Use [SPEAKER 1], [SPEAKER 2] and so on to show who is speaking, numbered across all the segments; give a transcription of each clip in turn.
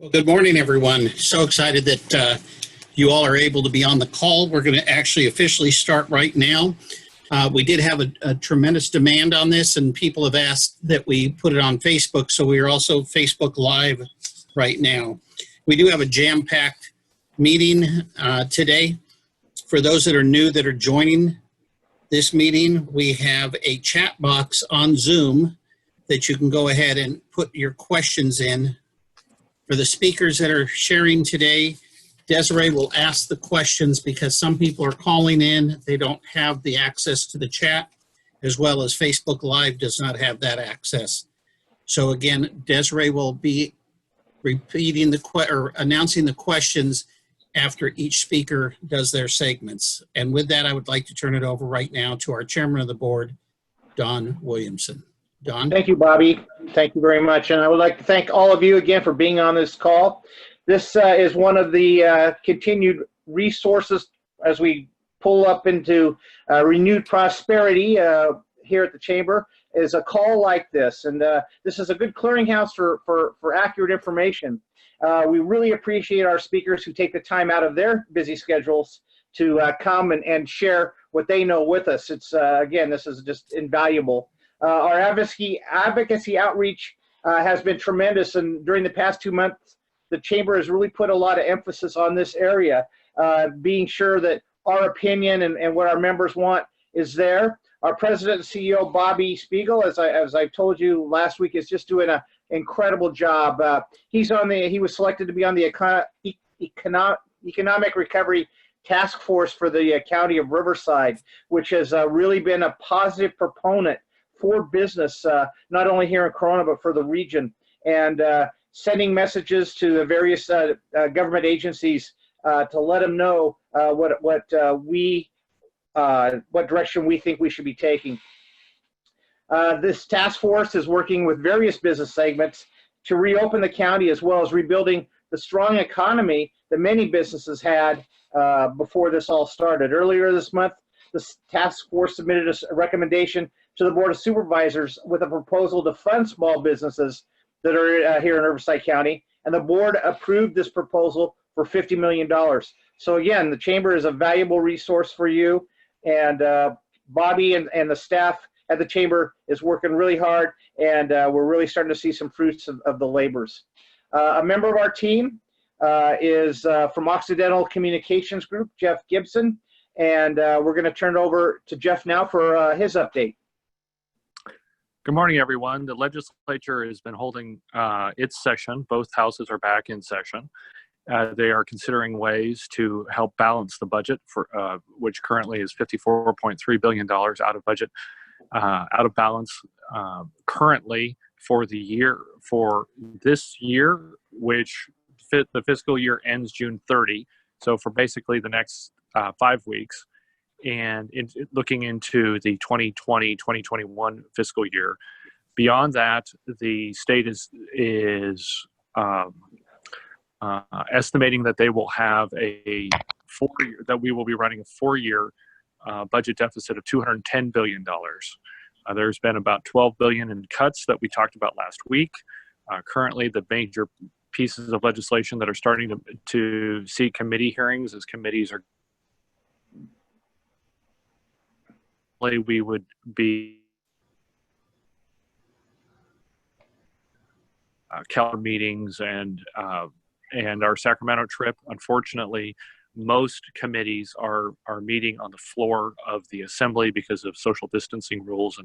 [SPEAKER 1] Well, good morning, everyone. So excited that you all are able to be on the call. We're going to actually officially start right now. We did have a tremendous demand on this, and people have asked that we put it on Facebook, so we are also Facebook Live right now. We do have a jam-packed meeting today. For those that are new that are joining this meeting, we have a chat box on Zoom that you can go ahead and put your questions in. For the speakers that are sharing today, Desiree will ask the questions because some people are calling in. They don't have the access to the chat, as well as Facebook Live does not have that access. So again, Desiree will be repeating or announcing the questions after each speaker does their segments. And with that, I would like to turn it over right now to our chairman of the board, Don Williamson. Don?
[SPEAKER 2] Thank you, Bobby. Thank you very much. And I would like to thank all of you again for being on this call. This is one of the continued resources as we pull up into renewed prosperity here at the Chamber, is a call like this. And this is a good clearinghouse for accurate information. We really appreciate our speakers who take the time out of their busy schedules to come and share what they know with us. It's again, this is just invaluable. Our advocacy outreach has been tremendous, and during the past 2 months, the Chamber has really put a lot of emphasis on this area, being sure that our opinion and what our members want is there. Our President and CEO, Bobby Spiegel, as I've told you last week, is just doing an incredible job. He was selected to be on the Economic Recovery Task Force for the County of Riverside, which has really been a positive proponent for business, not only here in Corona, but for the region, and sending messages to the various government agencies to let them know what direction we think we should be taking. This task force is working with various business segments to reopen the county, as well as rebuilding the strong economy that many businesses had before this all started. Earlier this month, the task force submitted a recommendation to the Board of Supervisors with a proposal to fund small businesses that are here in Riverside County, and the board approved this proposal for $50 million. So again, the Chamber is a valuable resource for you, and Bobby and the staff at the Chamber is working really hard, and we're really starting to see some fruits of the labors. A member of our team is from Occidental Communications Group, Jeff Gibson, and we're going to turn it over to Jeff now for his update.
[SPEAKER 3] Good morning, everyone. The legislature has been holding its session. Both houses are back in session. They are considering ways to help balance the budget, for which currently is $54.3 billion out of budget, out of balance currently for this year, which the fiscal year ends June 30. So for basically the next 5 weeks. And looking into the 2020-2021 fiscal year. Beyond that, the state is estimating that they will have that we will be running a 4-year budget deficit of $210 billion. There's been about $12 billion in cuts that we talked about last week. Currently, the major pieces of legislation that are starting to see committee hearings, as committees are, we would be calendar meetings and our Sacramento trip. Unfortunately, most committees are meeting on the floor of the assembly because of social distancing rules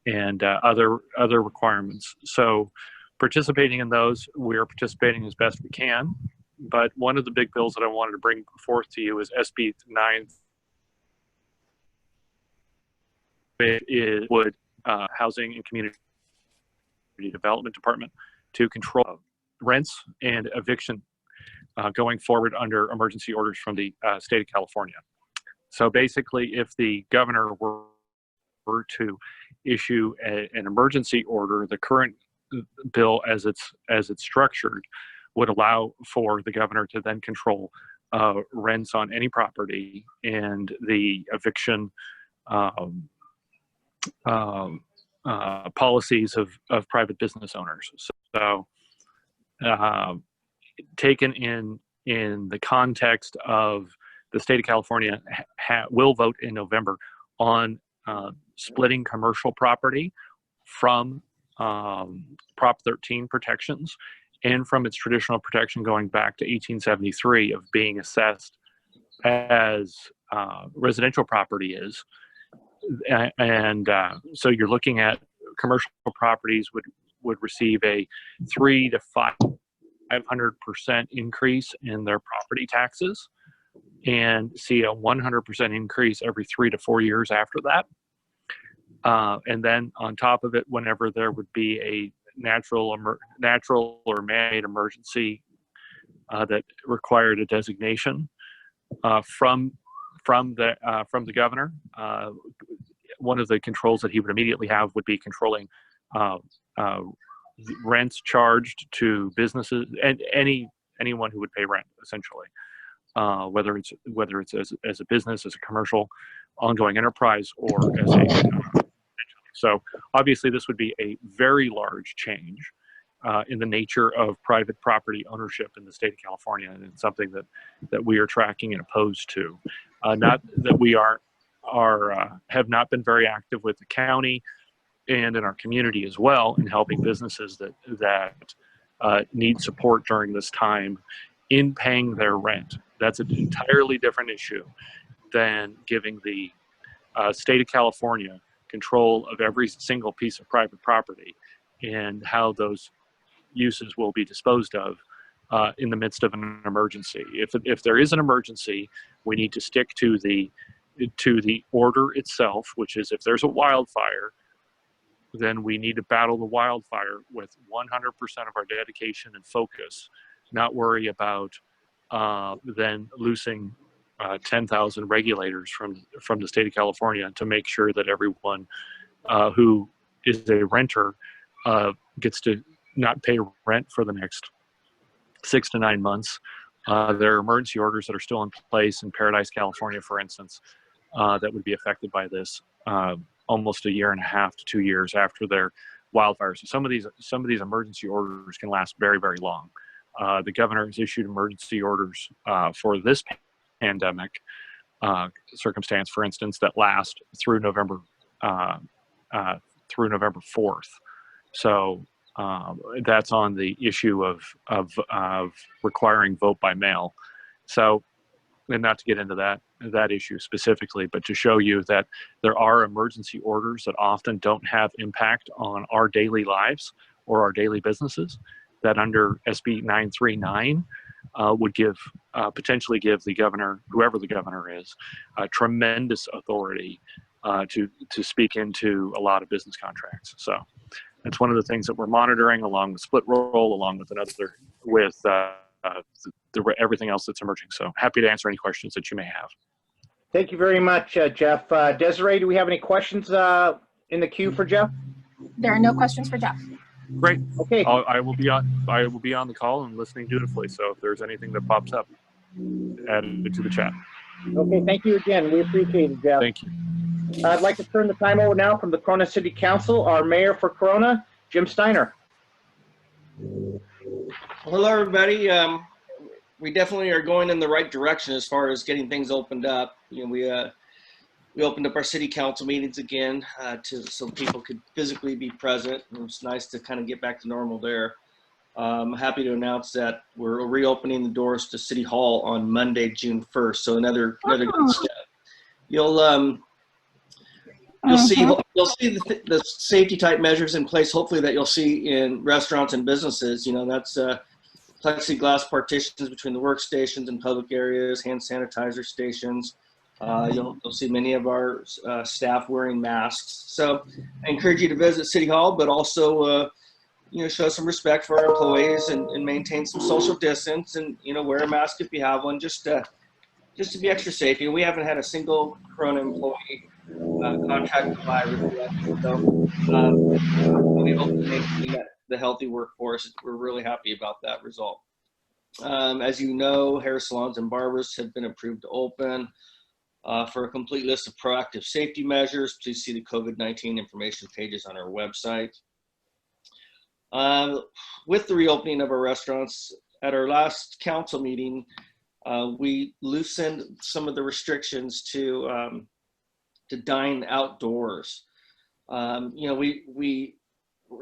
[SPEAKER 3] and other requirements. So participating in those, we are participating as best we can. But one of the big bills that I wanted to bring forth to you is SB 9. It would Housing and Community Development Department to control rents and eviction going forward under emergency orders from the state of California. So basically, if the governor were to issue an emergency order, the current bill as it's structured would allow for the governor to then control rents on any property and the eviction policies of private business owners. So taken in the context of the state of California will vote in November on splitting commercial property from Prop 13 protections and from its traditional protection going back to 1873 of being assessed as residential property is. And so you're looking at commercial properties would receive a 300 to 500% increase in their property taxes and see a 100% increase every 3 to 4 years after that. And then on top of it, whenever there would be a natural or man-made emergency that required a designation from the governor, one of the controls that he would immediately have would be controlling rents charged to businesses and anyone who would pay rent, essentially, whether it's as a business, as a commercial, ongoing enterprise, or as a so obviously this would be a very large change in the nature of private property ownership in the state of California, and it's something that we are tracking and opposed to. Not that we have not been very active with the county and in our community as well in helping businesses that need support during this time in paying their rent. That's an entirely different issue than giving the state of California control of every single piece of private property and how those uses will be disposed of in the midst of an emergency. If there is an emergency, we need to stick to the order itself, which is if there's a wildfire, then we need to battle the wildfire with 100% of our dedication and focus, not worry about then loosing 10,000 regulators from the state of California to make sure that everyone who is a renter gets to not pay rent for the next 6 to 9 months. There are emergency orders that are still in place in Paradise, California, for instance, that would be affected by this almost a year and a half to 2 years after their wildfires. So some of these emergency orders can last very, very long. The governor has issued emergency orders for this pandemic circumstance, for instance, that last through November 4th. So that's on the issue of requiring vote by mail. So, and not to get into that issue specifically, but to show you that there are emergency orders that often don't have impact on our daily lives or our daily businesses, that under SB 939 would potentially give the governor, whoever the governor is, tremendous authority to speak into a lot of business contracts. So that's one of the things that we're monitoring, along with split roll, along with everything else that's emerging. So happy to answer any questions that you may have.
[SPEAKER 2] Thank you very much, Jeff. Desiree, do we have any questions in the queue for Jeff?
[SPEAKER 4] There are no questions for Jeff.
[SPEAKER 3] Great.
[SPEAKER 2] Okay.
[SPEAKER 3] I will be on the call and listening dutifully. So if there's anything that pops up, add it to the chat.
[SPEAKER 2] Okay. Thank you again. We appreciate it, Jeff.
[SPEAKER 3] Thank you.
[SPEAKER 2] I'd like to turn the time over now from the Corona City Council, our mayor for Corona, Jim Steiner.
[SPEAKER 5] Well, hello, everybody. We definitely are going in the right direction as far as getting things opened up. You know, we opened up our city council meetings again so people could physically be present. It was nice to kind of get back to normal there. I'm happy to announce that we're reopening the doors to City Hall on Monday, June 1st. So another good step. You'll see the safety type measures in place, hopefully, that you'll see in restaurants and businesses. You know, that's plexiglass partitions between the workstations and public areas, hand sanitizer stations. You'll see many of our staff wearing masks. So I encourage you to visit City Hall, but also show some respect for our employees and maintain some social distance, and wear a mask if you have one, just to be extra safe. We haven't had a single Corona employee contract the virus yet, so we hope to maintain the healthy workforce. We're really happy about that result. As you know, hair salons and barbers have been approved to open. For a complete list of proactive safety measures, please see the COVID-19 information pages on our website. With the reopening of our restaurants, at our last council meeting, we loosened some of the restrictions to dine outdoors. We're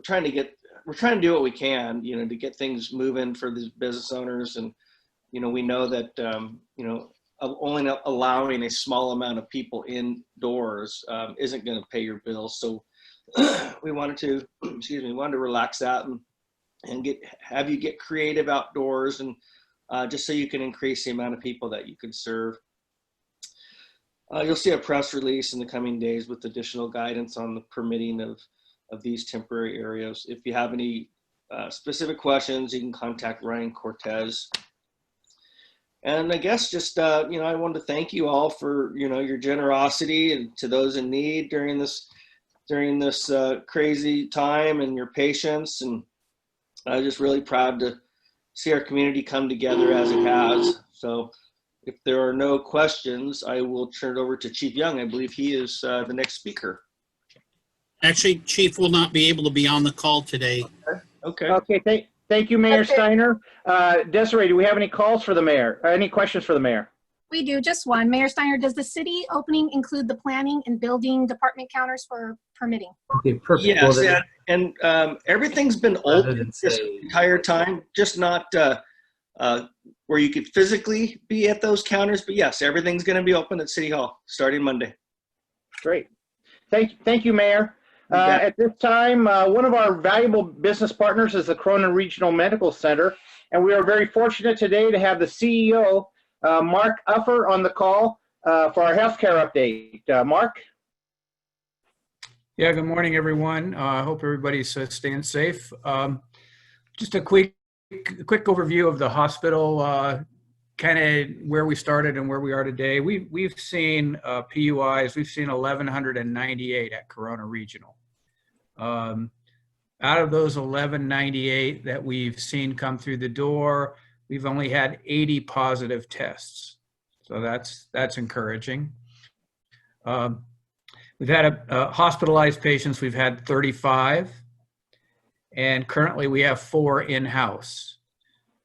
[SPEAKER 5] trying to do what we can, to get things moving for these business owners. And, we know that, only allowing a small amount of people indoors isn't going to pay your bills. So we wanted to, relax that and have you get creative outdoors, and just so you can increase the amount of people that you could serve. You'll see a press release in the coming days with additional guidance on the permitting of these temporary areas. If you have any specific questions, you can contact Ryan Cortez. And I guess just, I wanted to thank you all for, your generosity, and to those in need during this crazy time, and your patience. And I'm just really proud to see our community come together as it has. So if there are no questions, I will turn it over to Chief Young. I believe he is the next speaker.
[SPEAKER 1] Actually, Chief will not be able to be on the call today.
[SPEAKER 5] Okay.
[SPEAKER 2] Okay, thank you, Mayor Steiner. Desiree, do we have any calls for the mayor? Any questions for the mayor?
[SPEAKER 4] We do, just one. Mayor Steiner, does the city opening include the planning and building department counters for permitting?
[SPEAKER 6] Okay, perfect.
[SPEAKER 5] Yes,
[SPEAKER 6] Well,
[SPEAKER 5] and everything's been open this entire time, just not where you could physically be at those counters. But yes, everything's going to be open at City Hall starting Monday.
[SPEAKER 2] Great. Thank you, Mayor. At this time, one of our valuable business partners is the Corona Regional Medical Center, and we are very fortunate today to have the CEO, Mark Uffer, on the call for our healthcare update. Mark?
[SPEAKER 6] Yeah, good morning, everyone. I hope everybody's staying safe. Just a quick overview of the hospital, kind of where we started and where we are today. We've seen PUIs. We've seen 1,198 at Corona Regional. Out of those 1,198 that we've seen come through the door, we've only had 80 positive tests. So that's encouraging. We've had hospitalized patients. We've had 35, and currently we have 4 in-house.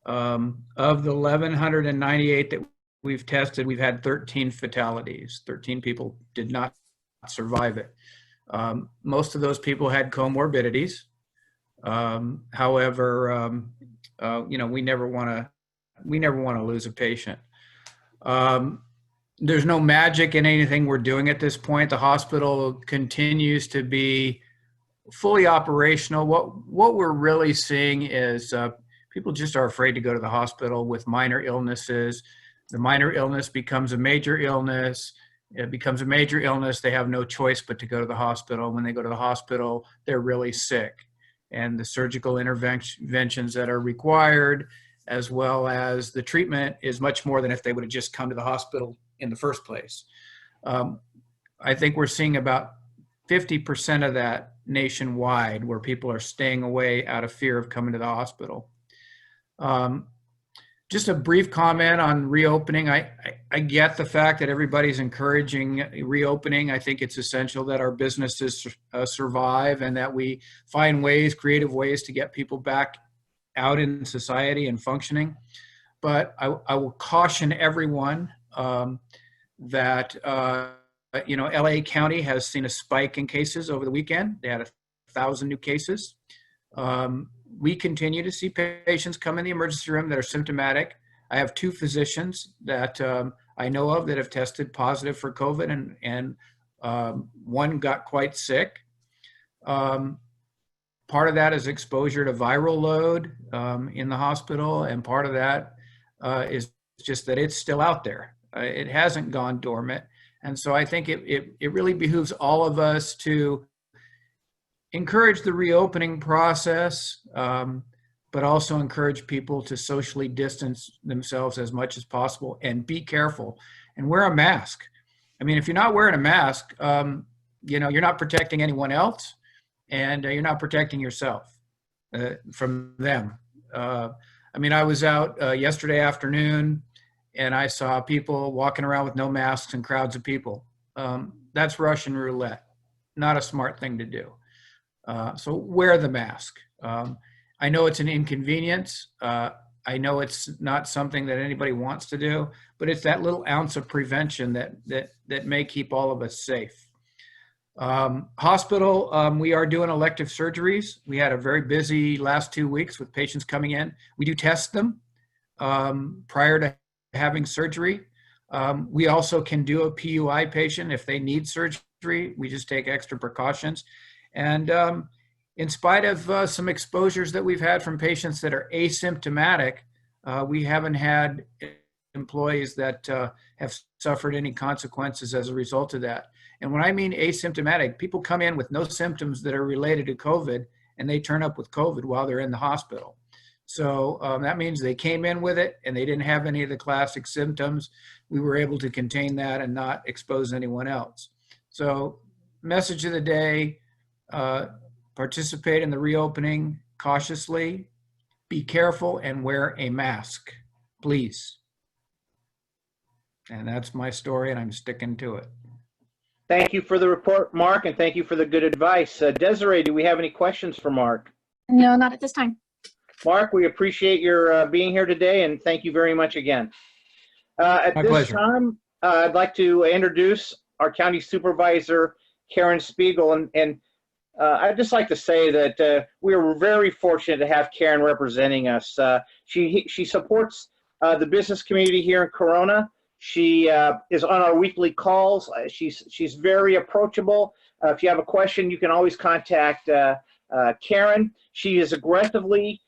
[SPEAKER 6] Of the 1,198 that we've tested, we've had 13 fatalities. 13 people did not survive it. Most of those people had comorbidities. However, we never want to lose a patient. There's no magic in anything we're doing at this point. The hospital continues to be fully operational. What we're really seeing is people just are afraid to go to the hospital with minor illnesses. The minor illness becomes a major illness. It becomes a major illness. They have no choice but to go to the hospital. When they go to the hospital, they're really sick. And the surgical interventions that are required, as well as the treatment, is much more than if they would have just come to the hospital in the first place. I think we're seeing about 50% of that nationwide, where people are staying away out of fear of coming to the hospital. Just a brief comment on reopening. I get the fact that everybody's encouraging reopening. I think it's essential that our businesses survive, and that we find creative ways to get people back out in society and functioning. But I will caution everyone that LA County has seen a spike in cases over the weekend. They had 1,000 new cases. We continue to see patients come in the emergency room that are symptomatic. I have 2 physicians that I know of that have tested positive for COVID, and one got quite sick. Part of that is exposure to viral load in the hospital, and part of that is just that it's still out there. It hasn't gone dormant. And so I think it really behooves all of us to encourage the reopening process, but also encourage people to socially distance themselves as much as possible, and be careful and wear a mask. I mean, if you're not wearing a mask, you're not protecting anyone else, and you're not protecting yourself from them. I was out yesterday afternoon, and I saw people walking around with no masks and crowds of people. That's Russian roulette, not a smart thing to do. So wear the mask. I know it's an inconvenience. I know it's not something that anybody wants to do, but it's that little ounce of prevention that may keep all of us safe. Hospital, we are doing elective surgeries. We had a very busy last 2 weeks with patients coming in. We do test them prior to having surgery. We also can do a PUI patient if they need surgery. We just take extra precautions. And in spite of some exposures that we've had from patients that are asymptomatic, we haven't had employees that have suffered any consequences as a result of that. And when I mean asymptomatic, people come in with no symptoms that are related to COVID, and they turn up with COVID while they're in the hospital. So that means they came in with it and they didn't have any of the classic symptoms. We were able to contain that and not expose anyone else. So message of the day, participate in the reopening cautiously, be careful, and wear a mask, please. And that's my story, and I'm sticking to it.
[SPEAKER 2] Thank you for the report, Mark, and thank you for the good advice. Desiree, do we have any questions for Mark?
[SPEAKER 4] No, not at this time.
[SPEAKER 2] Mark, we appreciate your being here today, and thank you very much again. At
[SPEAKER 6] My
[SPEAKER 2] this
[SPEAKER 6] pleasure.
[SPEAKER 2] time, I'd like to introduce our County Supervisor, Karen Spiegel, and I'd just like to say that we are very fortunate to have Karen representing us. She supports the business community here in Corona. She is on our weekly calls. She's very approachable. If you have a question, you can always contact Karen. She has aggressively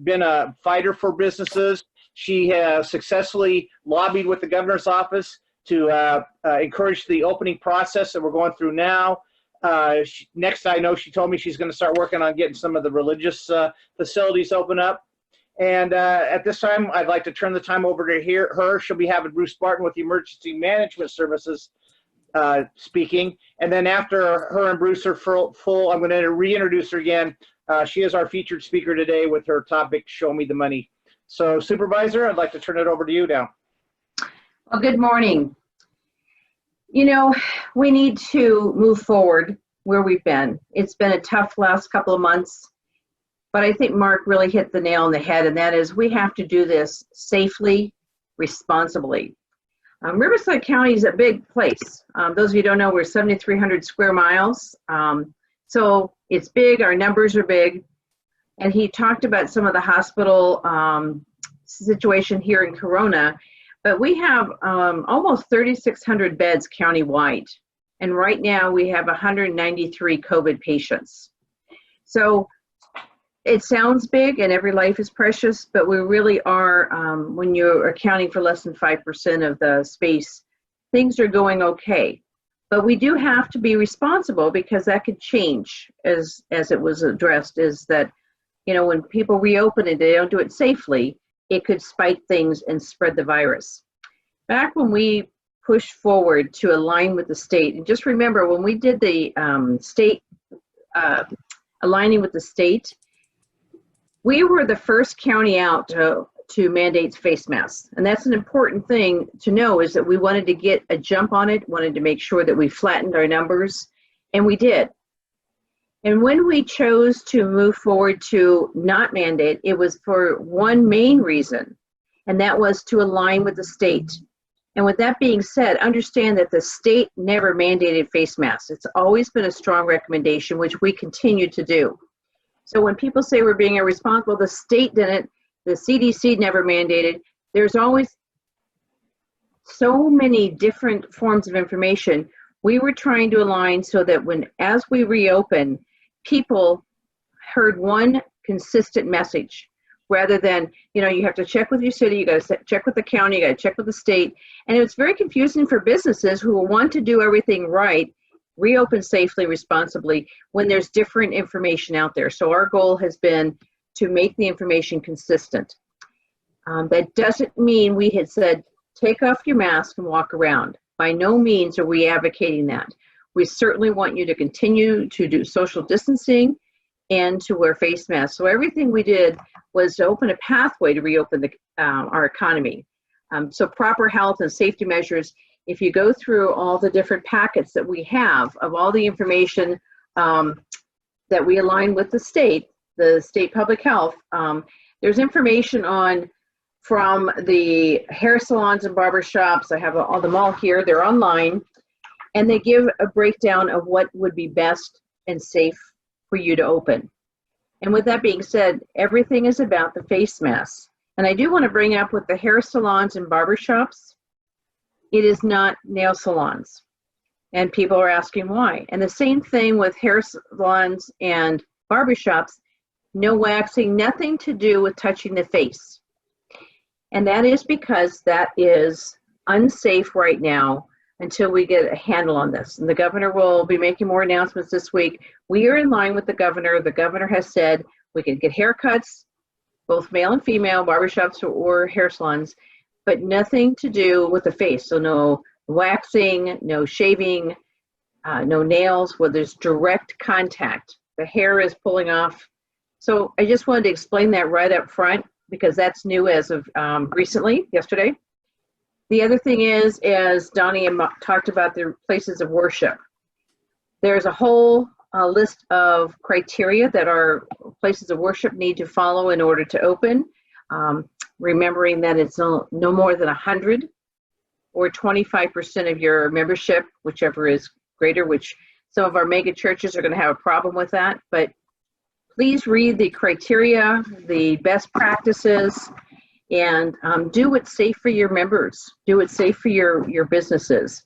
[SPEAKER 2] been a fighter for businesses. She has successfully lobbied with the governor's office to encourage the opening process that we're going through now. Next, I know she told me she's going to start working on getting some of the religious facilities open up. And at this time, I'd like to turn the time over to her. She'll be having Bruce Barton with the Emergency Management Services speaking. And then after her and Bruce are full, I'm going to reintroduce her again. She is our featured speaker today with her topic, Show Me the Money. So Supervisor, I'd like to turn it over to you now.
[SPEAKER 7] Well, good morning. You know, we need to move forward where we've been. It's been a tough last couple of months, but I think Mark really hit the nail on the head, and that is we have to do this safely, responsibly. Riverside County is a big place. Those of you who don't know, we're 7,300 square miles. So it's big, our numbers are big. And he talked about some of the hospital situation here in Corona, but we have almost 3,600 beds countywide. And right now we have 193 COVID patients. So it sounds big and every life is precious, but we really are, when you're accounting for less than 5% of the space, things are going okay. But we do have to be responsible because that could change, as it was addressed, is that, you know, when people reopen it, they don't do it safely, it could spike things and spread the virus. Back when we pushed forward to align with the state, and just remember when we did the state, aligning with the state, we were the first county out to mandate face masks. And that's an important thing to know, is that we wanted to get a jump on it, wanted to make sure that we flattened our numbers, and we did. And when we chose to move forward to not mandate, it was for one main reason, and that was to align with the state. And with that being said, understand that the state never mandated face masks. It's always been a strong recommendation, which we continue to do. So when people say we're being irresponsible, the state didn't, the CDC never mandated. There's always so many different forms of information. We were trying to align so that as we reopen, people heard one consistent message, rather than, you know, you have to check with your city, you got to check with the county, you got to check with the state. And it's very confusing for businesses who want to do everything right, reopen safely, responsibly, when there's different information out there. So our goal has been to make the information consistent. That doesn't mean we had said, take off your mask and walk around. By no means are we advocating that. We certainly want you to continue to do social distancing and to wear face masks. So everything we did was to open a pathway to reopen our economy. So proper health and safety measures, if you go through all the different packets that we have of all the information that we align with the state, the state public health, there's information from the hair salons and barber shops. I have all them all here. They're online, and they give a breakdown of what would be best and safe for you to open. And with that being said, everything is about the face masks. And I do want to bring up with the hair salons and barber shops, it is not nail salons. And people are asking why. And the same thing with hair salons and barber shops, no waxing, nothing to do with touching the face. And that is because that is unsafe right now until we get a handle on this. And the governor will be making more announcements this week. We are in line with the governor. The governor has said we can get haircuts, both male and female, barbershops or hair salons, but nothing to do with the face. So no waxing, no shaving, no nails where there's direct contact. The hair is pulling off. So I just wanted to explain that right up front because that's new as of recently, yesterday. The other thing is, as Donnie talked about the places of worship, there's a whole list of criteria that our places of worship need to follow in order to open. Remembering that it's no more than 100 or 25% of your membership, whichever is greater, which some of our mega churches are going to have a problem with that. But please read the criteria, the best practices, and do what's safe for your members. Do what's safe for your businesses.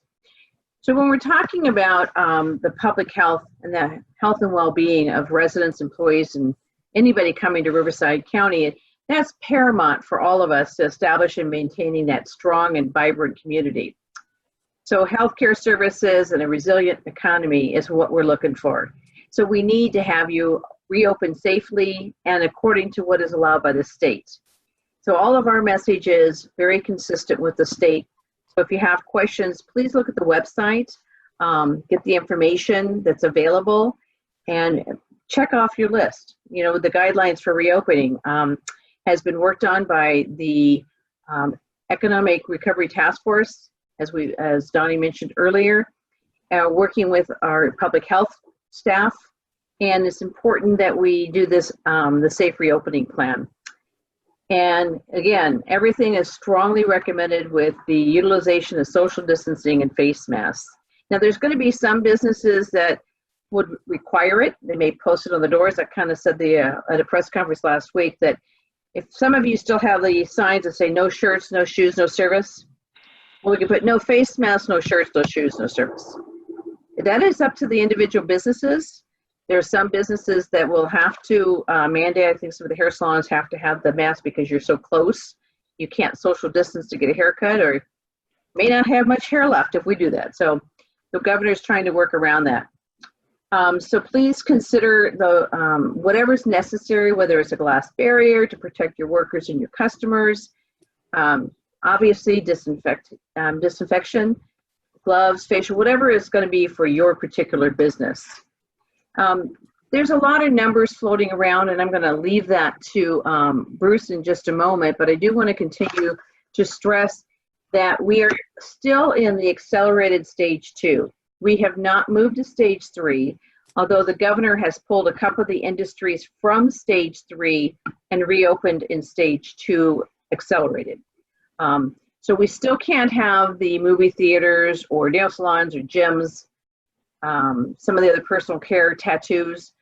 [SPEAKER 7] So when we're talking about the public health and the health and well-being of residents, employees, and anybody coming to Riverside County, that's paramount for all of us to establish and maintaining that strong and vibrant community. So healthcare services and a resilient economy is what we're looking for. So we need to have you reopen safely and according to what is allowed by the state. So all of our message is very consistent with the state. So if you have questions, please look at the website, get the information that's available, and check off your list. You know, the guidelines for reopening has been worked on by the Economic Recovery Task Force, as Donnie mentioned earlier, working with our public health staff. And it's important that we do this, the safe reopening plan. And again, everything is strongly recommended with the utilization of social distancing and face masks. Now, there's going to be some businesses that would require it. They may post it on the doors. I kind of said at a press conference last week that if some of you still have the signs that say no shirts, no shoes, no service, well, we can put no face masks, no shirts, no shoes, no service. That is up to the individual businesses. There are some businesses that will have to mandate. I think some of the hair salons have to have the mask because you're so close. You can't social distance to get a haircut, or may not have much hair left if we do that. So the governor's trying to work around that. So please consider the whatever's necessary, whether it's a glass barrier to protect your workers and your customers. Obviously, disinfection, gloves, facial, whatever is going to be for your particular business. There's a lot of numbers floating around, and I'm going to leave that to Bruce in just a moment, but I do want to continue to stress that we are still in the accelerated stage 2. We have not moved to stage 3, although the governor has pulled a couple of the industries from stage 3 and reopened in stage 2 accelerated. So we still can't have the movie theaters or nail salons or gyms, some of the other personal care, tattoos,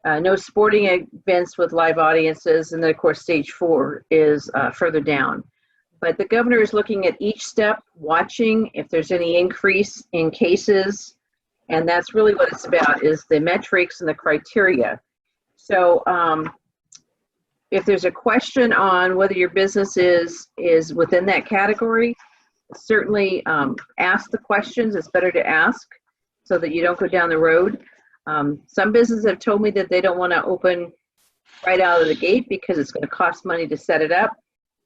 [SPEAKER 7] no sporting events with live audiences, and then of course stage 4 is further down. But the governor is looking at each step, watching if there's any increase in cases, and that's really what it's about, is the metrics and the criteria. So if there's a question on whether your business is within that category, certainly ask the questions. It's better to ask so that you don't go down the road. Some businesses have told me that they don't want to open right out of the gate because it's going to cost money to set it up.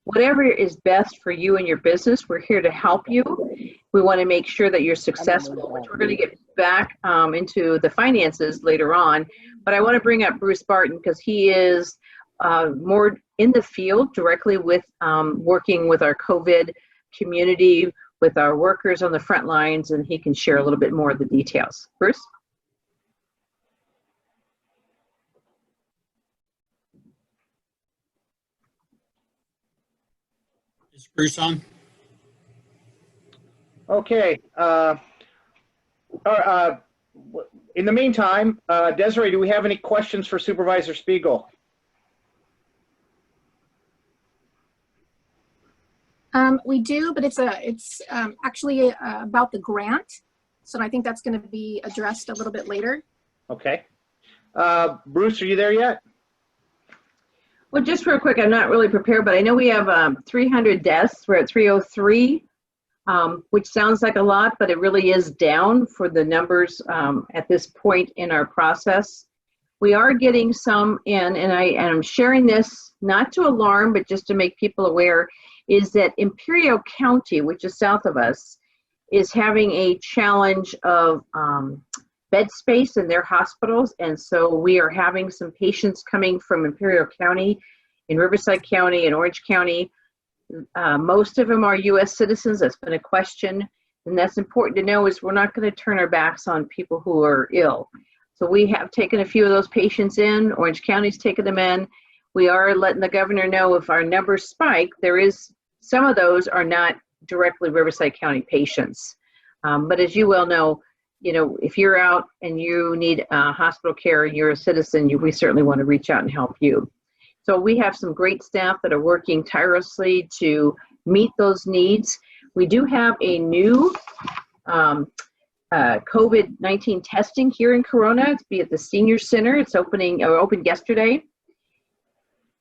[SPEAKER 7] Whatever is best for you and your business, we're here to help you. We want to make sure that you're successful, which we're going to get back into the finances later on. But I want to bring up Bruce Barton because he is more in the field directly with working with our COVID community, with our workers on the front lines, and he can share a little bit more of the details. Bruce?
[SPEAKER 1] Is Bruce on?
[SPEAKER 2] Okay. In the meantime, Desiree, do we have any questions for Supervisor Spiegel?
[SPEAKER 4] We do, but it's actually about the grant. So I think that's going to be addressed a little bit later.
[SPEAKER 2] Okay. Bruce, are you there yet?
[SPEAKER 7] Well, just real quick, I'm not really prepared, but I know we have 300 deaths. We're at 303, which sounds like a lot, but it really is down for the numbers at this point in our process. We are getting some in, and I'm sharing this not to alarm, but just to make people aware, is that Imperial County, which is south of us, is having a challenge of bed space in their hospitals. And so we are having some patients coming from Imperial County, in Riverside County, and Orange County. Most of them are U.S. citizens. That's been a question. And that's important to know, is we're not going to turn our backs on people who are ill. So we have taken a few of those patients in. Orange County's taken them in. We are letting the governor know if our numbers spike, some of those are not directly Riverside County patients. But as you well know, if you're out and you need hospital care and you're a citizen, we certainly want to reach out and help you. So we have some great staff that are working tirelessly to meet those needs. We do have a new COVID-19 testing here in Corona. It's at the Senior Center. It's opened yesterday.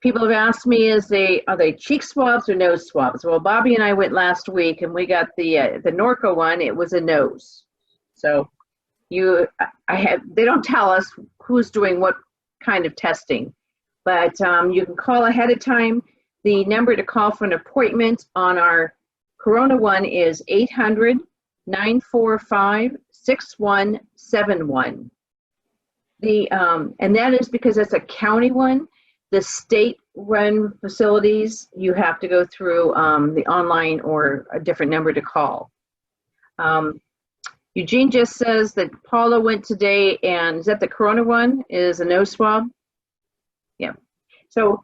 [SPEAKER 7] People have asked me, are they cheek swabs or nose swabs? Well, Bobby and I went last week and we got the Norco one. It was a nose. So they don't tell us who's doing what kind of testing, but you can call ahead of time. The number to call for an appointment on our Corona one is 800-945-6171. And that is because it's a county one. The state-run facilities, you have to go through the online or a different number to call. Eugene just says that Paula went today, and is that the Corona one? Is a nose swab? Yeah. So,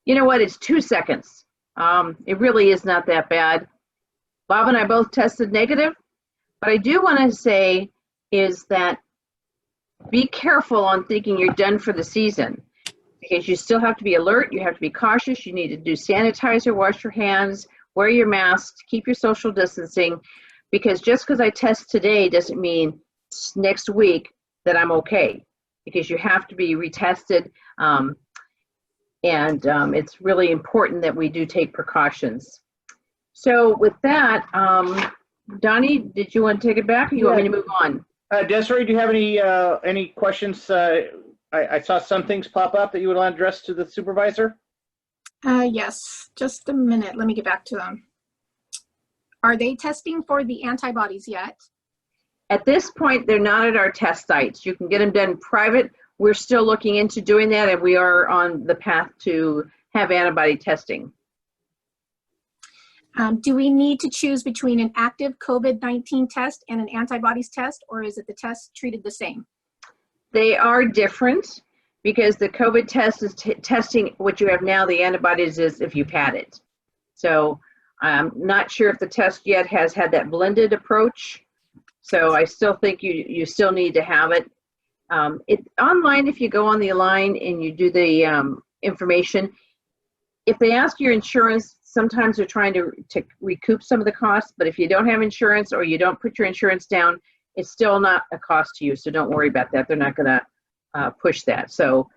[SPEAKER 7] you know what? It's 2 seconds. It really is not that bad. Bob and I both tested negative, but I do want to say is that be careful on thinking you're done for the season, because you still have to be alert. You have to be cautious. You need to do sanitizer, wash your hands, wear your mask, keep your social distancing, because just because I test today doesn't mean next week that I'm okay, because you have to be retested. It's really important that we do take precautions. So with that, Donnie, did you want to take it back, or you want me to move on?
[SPEAKER 2] Desiree, do you have any questions? I saw some things pop up that you would want to address to the supervisor.
[SPEAKER 4] Yes, just a minute. Let me get back to them. Are they testing for the antibodies yet?
[SPEAKER 7] At this point, they're not at our test sites. You can get them done private. We're still looking into doing that, and we are on the path to have antibody testing.
[SPEAKER 4] Do we need to choose between an active COVID-19 test and an antibodies test, or is it the test treated the same?
[SPEAKER 7] They are different, because the COVID test is testing what you have now. The antibodies is if you've had it. So I'm not sure if the test yet has had that blended approach. So I still think you still need to have it. Online, if you go on the line and you do the information, if they ask your insurance, sometimes they're trying to recoup some of the costs, but if you don't have insurance or you don't put your insurance down, it's still not a cost to you. So don't worry about that. They're not going to push that. So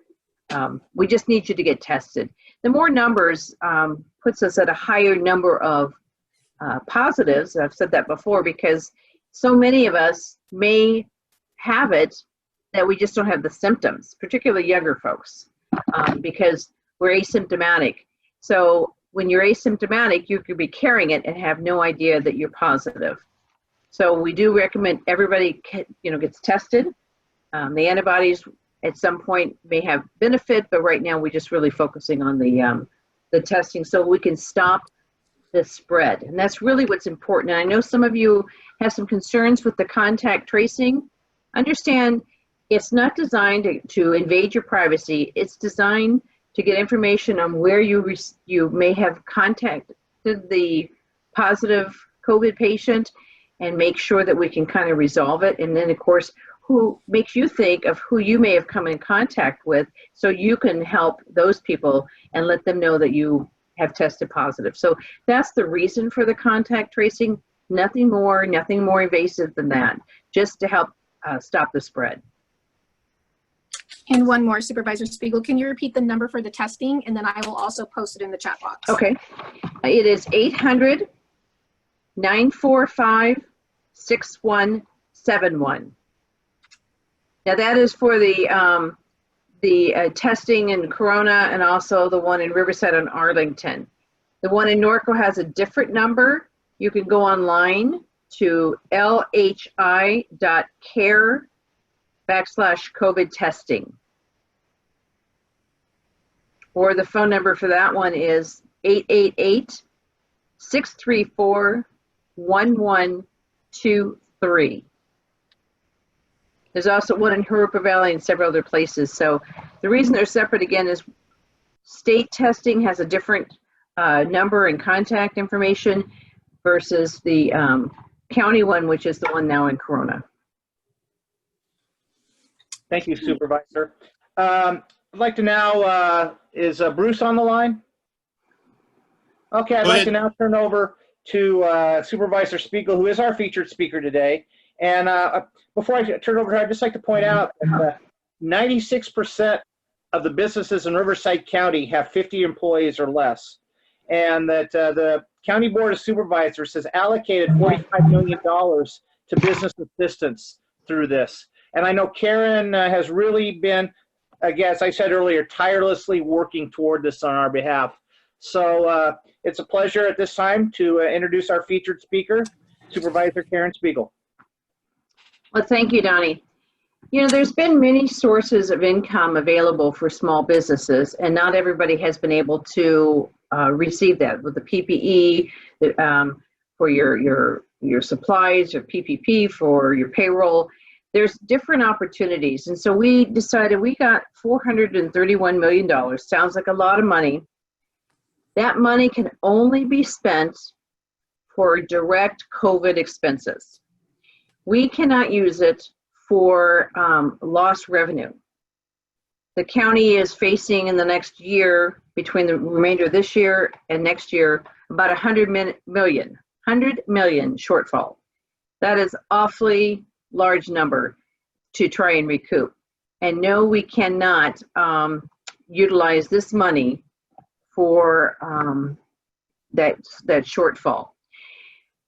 [SPEAKER 7] we just need you to get tested. The more numbers puts us at a higher number of positives. I've said that before, because so many of us may have it that we just don't have the symptoms, particularly younger folks, because we're asymptomatic. So when you're asymptomatic, you could be carrying it and have no idea that you're positive. So we do recommend everybody, gets tested. The antibodies at some point may have benefit, but right now we're just really focusing on the testing so we can stop the spread. And that's really what's important. And I know some of you have some concerns with the contact tracing. Understand, it's not designed to invade your privacy. It's designed to get information on where you may have contacted contacted the positive COVID patient and make sure that we can kind of resolve it. And then, of course, who makes you think of who you may have come in contact with so you can help those people and let them know that you have tested positive. So that's the reason for the contact tracing. Nothing more invasive than that, just to help stop the spread.
[SPEAKER 4] And one more, Supervisor Spiegel, can you repeat the number for the testing? And then I will also post it in the chat box.
[SPEAKER 7] Okay. It is 800-945-6171. Now that is for the testing in Corona and also the one in Riverside on Arlington. The one in Norco has a different number. You can go online to lhi.care/COVID testing. Or the phone number for that one is 888-634-1123. There's also one in Harupa Valley and several other places. So the reason they're separate again is state testing has a different number and contact information versus the county one, which is the one now in Corona.
[SPEAKER 2] Thank you, Supervisor. I'd like to now, is Bruce on the line? Okay, I'd like to now turn over to Supervisor Spiegel, who is our featured speaker today. And before I turn over to her, I'd just like to point out that 96% of the businesses in Riverside County have 50 employees or less. And that the County Board of Supervisors has allocated $45 million to business assistance through this. And I know Karen has really been, again, as I said earlier, tirelessly working toward this on our behalf. So it's a pleasure at this time to introduce our featured speaker, Supervisor Karen Spiegel.
[SPEAKER 7] Well, thank you, Donnie. You know, there's been many sources of income available for small businesses, and not everybody has been able to receive that with the PPE for your supplies, your PPP for your payroll. There's different opportunities, and so we decided we got $431 million. Sounds like a lot of money. That money can only be spent for direct COVID expenses. We cannot use it for lost revenue. The county is facing in the next year, between the remainder of this year and next year, about $100 million shortfall. That is awfully large number to try and recoup. And no, we cannot utilize this money for that shortfall.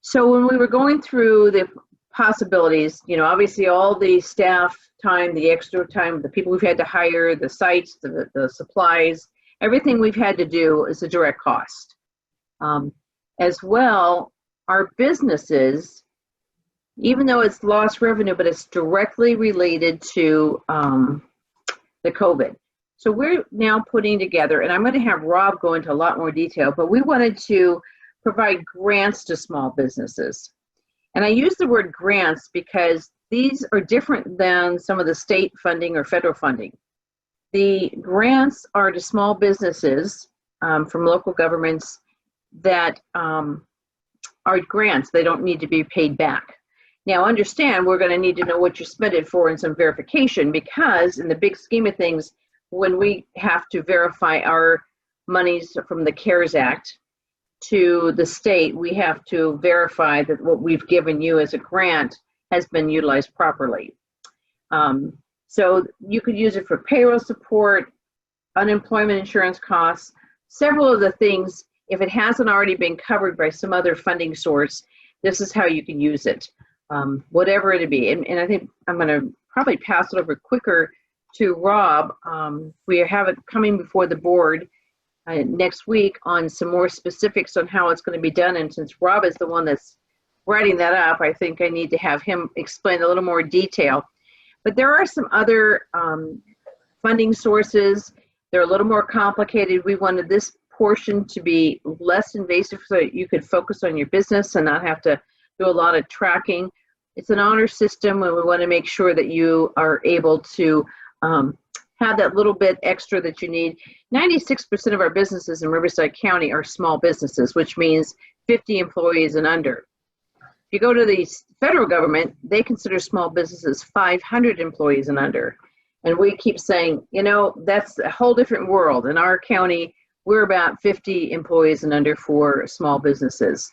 [SPEAKER 7] So when we were going through the possibilities, you know, obviously all the staff time, the extra time, the people we've had to hire, the sites, the supplies, everything we've had to do is a direct cost. As well, our businesses, even though it's lost revenue, but it's directly related to the COVID. So we're now putting together, and I'm going to have Rob go into a lot more detail, but we wanted to provide grants to small businesses. And I use the word grants because these are different than some of the state funding or federal funding. The grants are to small businesses from local governments that are grants. They don't need to be paid back. Now understand, we're going to need to know what you spent it for and some verification, because in the big scheme of things, when we have to verify our monies from the CARES Act to the state, we have to verify that what we've given you as a grant has been utilized properly. So you could use it for payroll support, unemployment insurance costs, several of the things. If it hasn't already been covered by some other funding source, this is how you can use it, whatever it be. And I think I'm going to probably pass it over quicker to Rob. We have it coming before the board next week on some more specifics on how it's going to be done. And since Rob is the one that's writing that up, I think I need to have him explain a little more detail. But there are some other funding sources. They're a little more complicated. We wanted this portion to be less invasive so that you could focus on your business and not have to do a lot of tracking. It's an honor system, and we want to make sure that you are able to have that little bit extra that you need. 96% of our businesses in Riverside County are small businesses, which means 50 employees and under. If you go to the federal government, they consider small businesses 500 employees and under. And we keep saying, you know, that's a whole different world. In our county, we're about 50 employees and under for small businesses.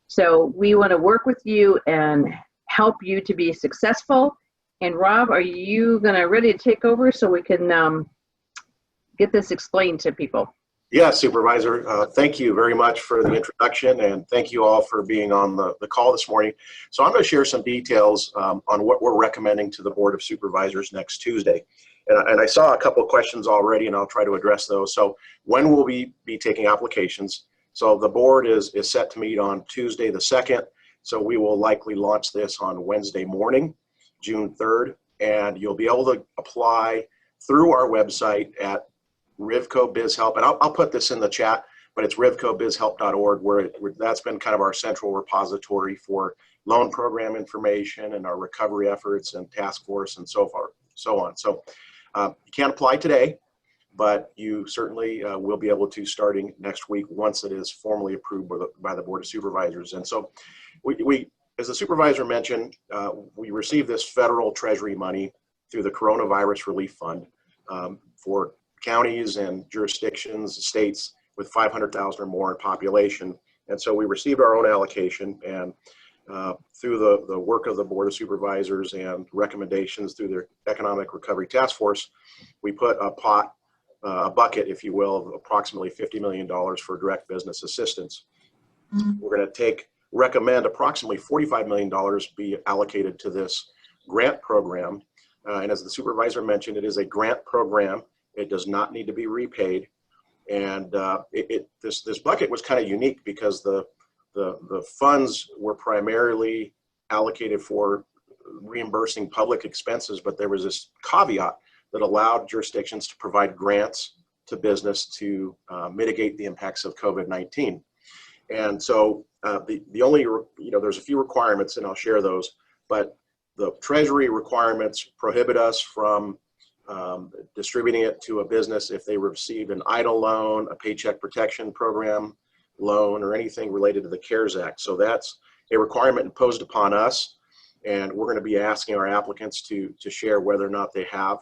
[SPEAKER 7] So we want to work with you and help you to be successful. And Rob, are you ready to take over so we can get this explained to people?
[SPEAKER 8] Yeah, Supervisor, thank you very much for the introduction, and thank you all for being on the call this morning. So I'm going to share some details on what we're recommending to the Board of Supervisors next Tuesday. And I saw a couple of questions already, and I'll try to address those. So when will we be taking applications? So the board is set to meet on Tuesday the 2nd. So we will likely launch this on Wednesday morning, June 3rd, and you'll be able to apply through our website at Rivco Biz Help, and I'll put this in the chat, but it's rivcobizhelp.org, where that's been kind of our central repository for loan program information and our recovery efforts and task force and so on. So you can't apply today, but you certainly will be able to starting next week once it is formally approved by the Board of Supervisors. And so we as the supervisor mentioned, we received this federal treasury money through the Coronavirus Relief Fund for counties and jurisdictions, states with 500,000 or more in population. And so we received our own allocation, and through the work of the Board of Supervisors and recommendations through their Economic Recovery Task Force, we put a bucket, if you will, of approximately $50 million for direct business assistance. We're going to recommend approximately $45 million be allocated to this grant program. And as the supervisor mentioned, it is a grant program. It does not need to be repaid. And this bucket was kind of unique because the funds were primarily allocated for reimbursing public expenses, but there was this caveat that allowed jurisdictions to provide grants to business to mitigate the impacts of COVID-19. And so the only, there's a few requirements, and I'll share those, but the Treasury requirements prohibit us from distributing it to a business if they receive an EIDL loan, a Paycheck Protection Program loan, or anything related to the CARES Act. So that's a requirement imposed upon us, and we're going to be asking our applicants to share whether or not they have.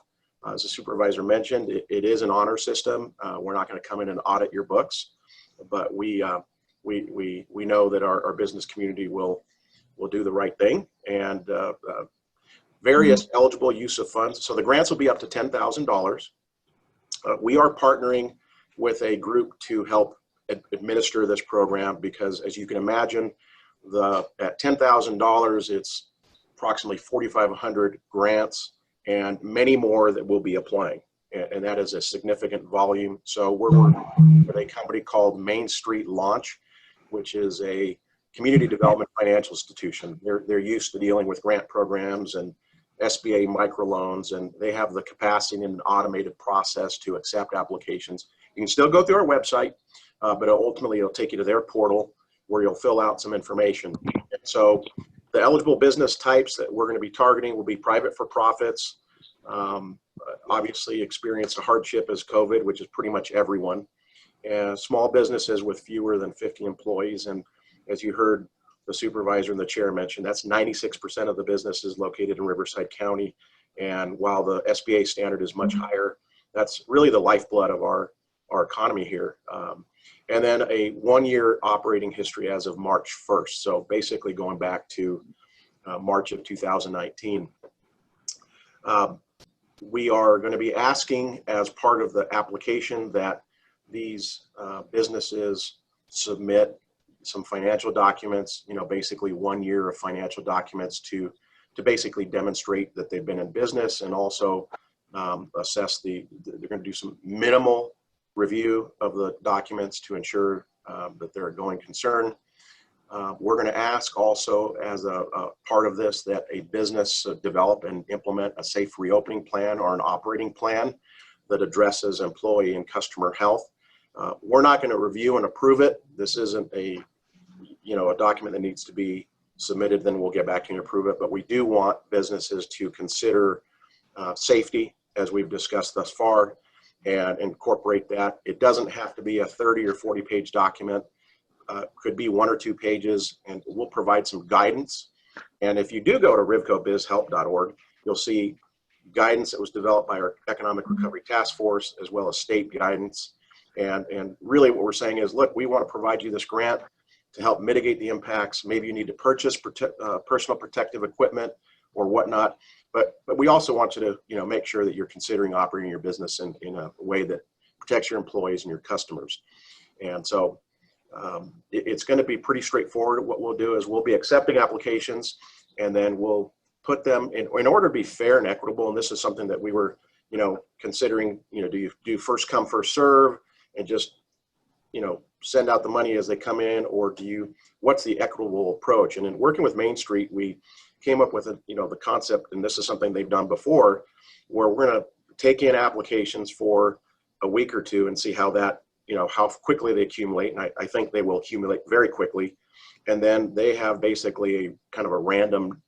[SPEAKER 8] As the supervisor mentioned, it is an honor system. We're not going to come in and audit your books, but we know that our business community will do the right thing, and various eligible use of funds. So the grants will be up to $10,000. We are partnering with a group to help administer this program because, as you can imagine, at $10,000, it's approximately 4,500 grants and many more that will be applying. And that is a significant volume. So we're working with a company called Main Street Launch, which is a community development financial institution. They're used to dealing with grant programs and SBA microloans, and they have the capacity and an automated process to accept applications. You can still go through our website, but ultimately it'll take you to their portal where you'll fill out some information. And so the eligible business types that we're going to be targeting will be private for-profits, obviously experience a hardship as COVID, which is pretty much everyone, and small businesses with fewer than 50 employees. And as you heard the supervisor and the chair mention, that's 96% of the businesses located in Riverside County. And while the SBA standard is much higher, that's really the lifeblood of our economy here. And then a 1-year operating history as of March 1st. So basically going back to March of 2019. We are going to be asking as part of the application that these businesses submit some financial documents, basically 1 year of financial documents to basically demonstrate that they've been in business, and also assess they're going to do some minimal review of the documents to ensure that they're a going concern. We're going to ask also as a part of this that a business develop and implement a safe reopening plan or an operating plan that addresses employee and customer health. We're not going to review and approve it. This isn't a document that needs to be submitted, then we'll get back and approve it. But we do want businesses to consider safety as we've discussed thus far, and incorporate that. It doesn't have to be a 30 or 40 page document. Could be 1 or 2 pages, and we'll provide some guidance. And if you do go to rivcobizhelp.org, you'll see guidance that was developed by our Economic Recovery Task Force, as well as state guidance. And really what we're saying is, look, we want to provide you this grant to help mitigate the impacts. Maybe you need to purchase personal protective equipment or whatnot, but we also want you to make sure that you're considering operating your business in a way that protects your employees and your customers. And so it's going to be pretty straightforward. What we'll do is we'll be accepting applications, and then we'll put them in order to be fair and equitable. And this is something that we were considering. Do you do first come first serve and just send out the money as they come in, or what's the equitable approach? And in working with Main Street, we came up with the concept, and this is something they've done before, where we're going to take in applications for a week or two and see how that how quickly they accumulate. And I think they will accumulate very quickly. And then they have basically a kind of a random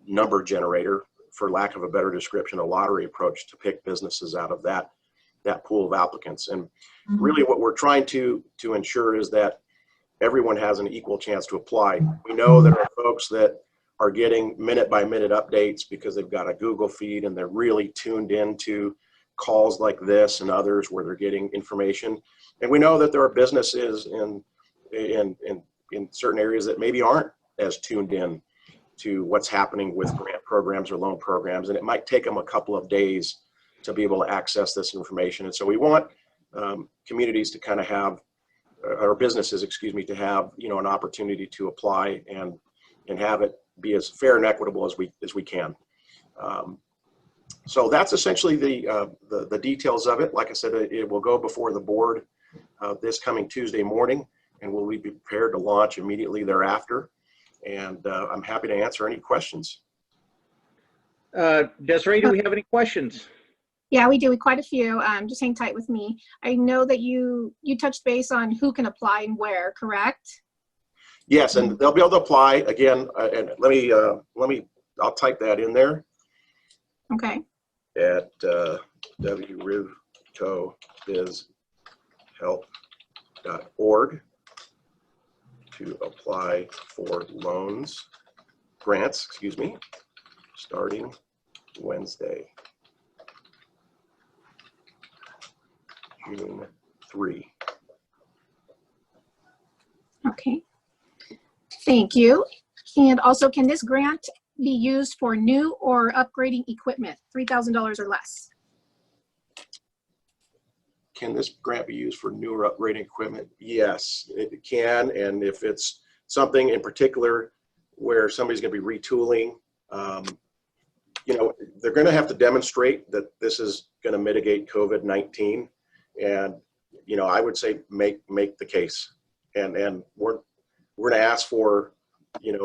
[SPEAKER 8] number generator, for lack of a better description, a lottery approach to pick businesses out of that pool of applicants. And really what we're trying to ensure is that everyone has an equal chance to apply. We know there are folks that are getting minute by minute updates because they've got a Google feed and they're really tuned into calls like this and others where they're getting information. And we know that there are businesses in certain areas that maybe aren't as tuned in to what's happening with grant programs or loan programs, and it might take them a couple of days to be able to access this information. And so we want communities to kind of have, or businesses, excuse me, to have an opportunity to apply and have it be as fair and equitable as we can. So that's essentially the details of it. Like I said, it will go before the board this coming Tuesday morning, and we'll be prepared to launch immediately thereafter. And I'm happy to answer any questions.
[SPEAKER 2] Desiree, do we have any questions?
[SPEAKER 4] Yeah, we do. Quite a few. Just hang tight with me. I know that you touched base on who can apply and where, correct?
[SPEAKER 8] Yes, and they'll be able to apply again. And I'll type that in there.
[SPEAKER 4] Okay.
[SPEAKER 8] At wrivcobizhelp.org to apply for grants, starting Wednesday, June 3.
[SPEAKER 4] Okay. Thank you. And also, can this grant be used for new or upgrading equipment, $3,000 or less?
[SPEAKER 8] Can this grant be used for new or upgrading equipment? Yes, it can. And if it's something in particular where somebody's going to be retooling, they're going to have to demonstrate that this is going to mitigate COVID-19. And, I would say make the case. And we're going to ask for,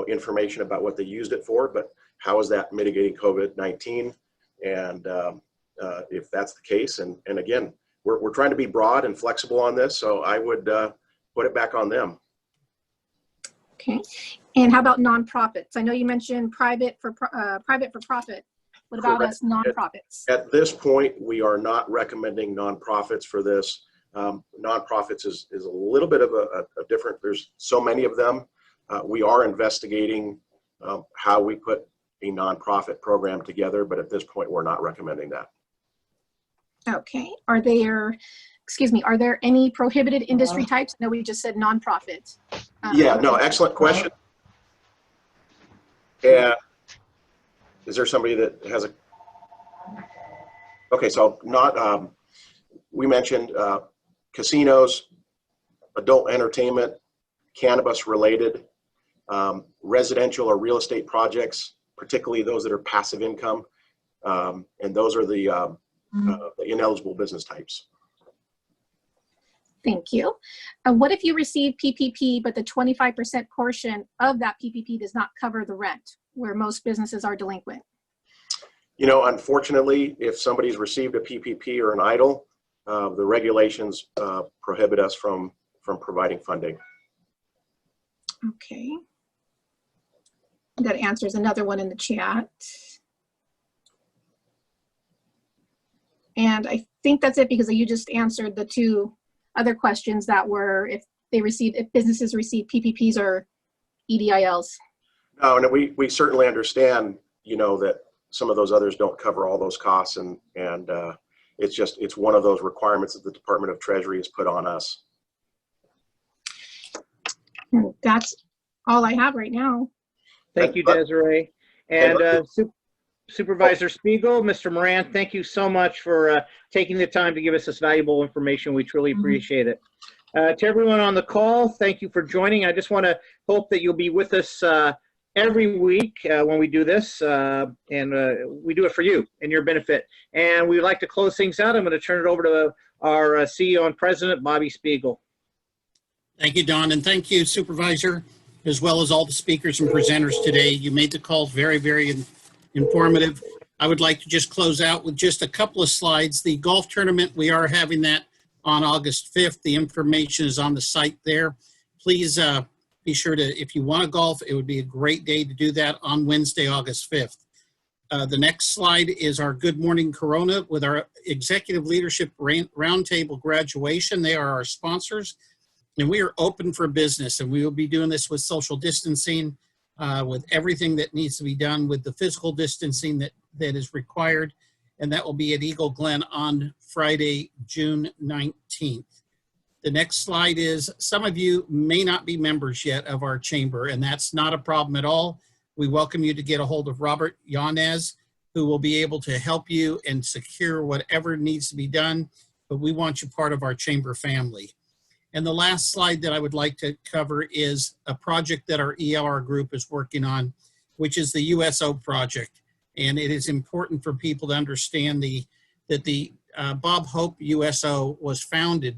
[SPEAKER 8] information about what they used it for, but how is that mitigating COVID-19? And if that's the case, and again, we're trying to be broad and flexible on this, so I would put it back on them.
[SPEAKER 4] Okay. And how about nonprofits? I know you mentioned private for profit. What about us nonprofits?
[SPEAKER 8] At this point, we are not recommending nonprofits for this. Nonprofits is a little bit of a different, there's so many of them. We are investigating how we put a nonprofit program together, but at this point, we're not recommending that.
[SPEAKER 4] Okay. Are there any prohibited industry types? I know we just said nonprofit.
[SPEAKER 8] Yeah, no, excellent question. And is there somebody that has a, okay, so we mentioned casinos, adult entertainment, cannabis related, residential or real estate projects, particularly those that are passive income. And those are the ineligible business types.
[SPEAKER 4] Thank you. What if you receive PPP, but the 25% portion of that PPP does not cover the rent, where most businesses are delinquent?
[SPEAKER 8] Unfortunately, if somebody's received a PPP or an EIDL, the regulations prohibit us from providing funding.
[SPEAKER 4] Okay. That answers another one in the chat. And I think that's it because you just answered the two other questions that were if businesses receive PPPs or EDILs.
[SPEAKER 8] No, and we certainly understand, that some of those others don't cover all those costs, and it's one of those requirements that the Department of Treasury has put on us.
[SPEAKER 4] That's all I have right now.
[SPEAKER 2] Thank you, Desiree. And Supervisor Spiegel, Mr. Moran, thank you so much for taking the time to give us this valuable information. We truly appreciate it. To everyone on the call, thank you for joining. I just want to hope that you'll be with us every week when we do this, and we do it for you and your benefit. And we'd like to close things out. I'm going to turn it over to our CEO and President, Bobby Spiegel.
[SPEAKER 1] Thank you, Don, and thank you, Supervisor, as well as all the speakers and presenters today. You made the call very, very informative. I would like to just close out with just a couple of slides. The golf tournament, we are having that on August 5th. The information is on the site there. Please be sure to, if you want to golf, it would be a great day to do that on Wednesday, August 5th. The next slide is our Good Morning Corona with our Executive Leadership Roundtable graduation. They are our sponsors, and we are open for business, and we will be doing this with social distancing, with everything that needs to be done with the physical distancing that is required, and that will be at Eagle Glen on Friday, June 19th. The next slide is, some of you may not be members yet of our chamber, and that's not a problem at all. We welcome you to get a hold of Robert Yanez, who will be able to help you and secure whatever needs to be done, but we want you part of our chamber family. And the last slide that I would like to cover is a project that our ELR group is working on, which is the USO project. And it is important for people to understand that the Bob Hope USO was founded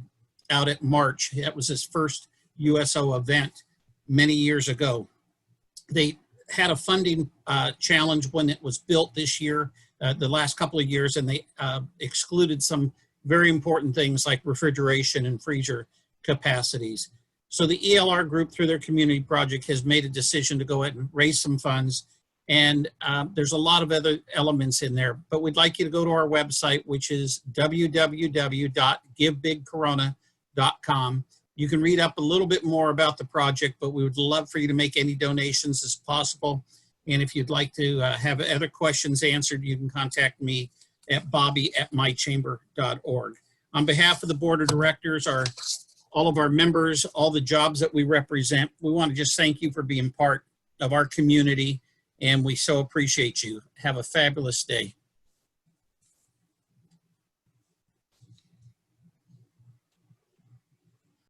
[SPEAKER 1] out at March. That was his first USO event many years ago. They had a funding challenge when it was built this year, the last couple of years, and they excluded some very important things like refrigeration and freezer capacities. So the ELR group, through their community project, has made a decision to go ahead and raise some funds. And there's a lot of other elements in there, but we'd like you to go to our website, which is www.givebigcorona.com. You can read up a little bit more about the project, but we would love for you to make any donations as possible. And if you'd like to have other questions answered, you can contact me at bobby@mychamber.org. On behalf of the board of directors, all of our members, all the jobs that we represent, we want to just thank you for being part of our community, and we so appreciate you. Have a fabulous day.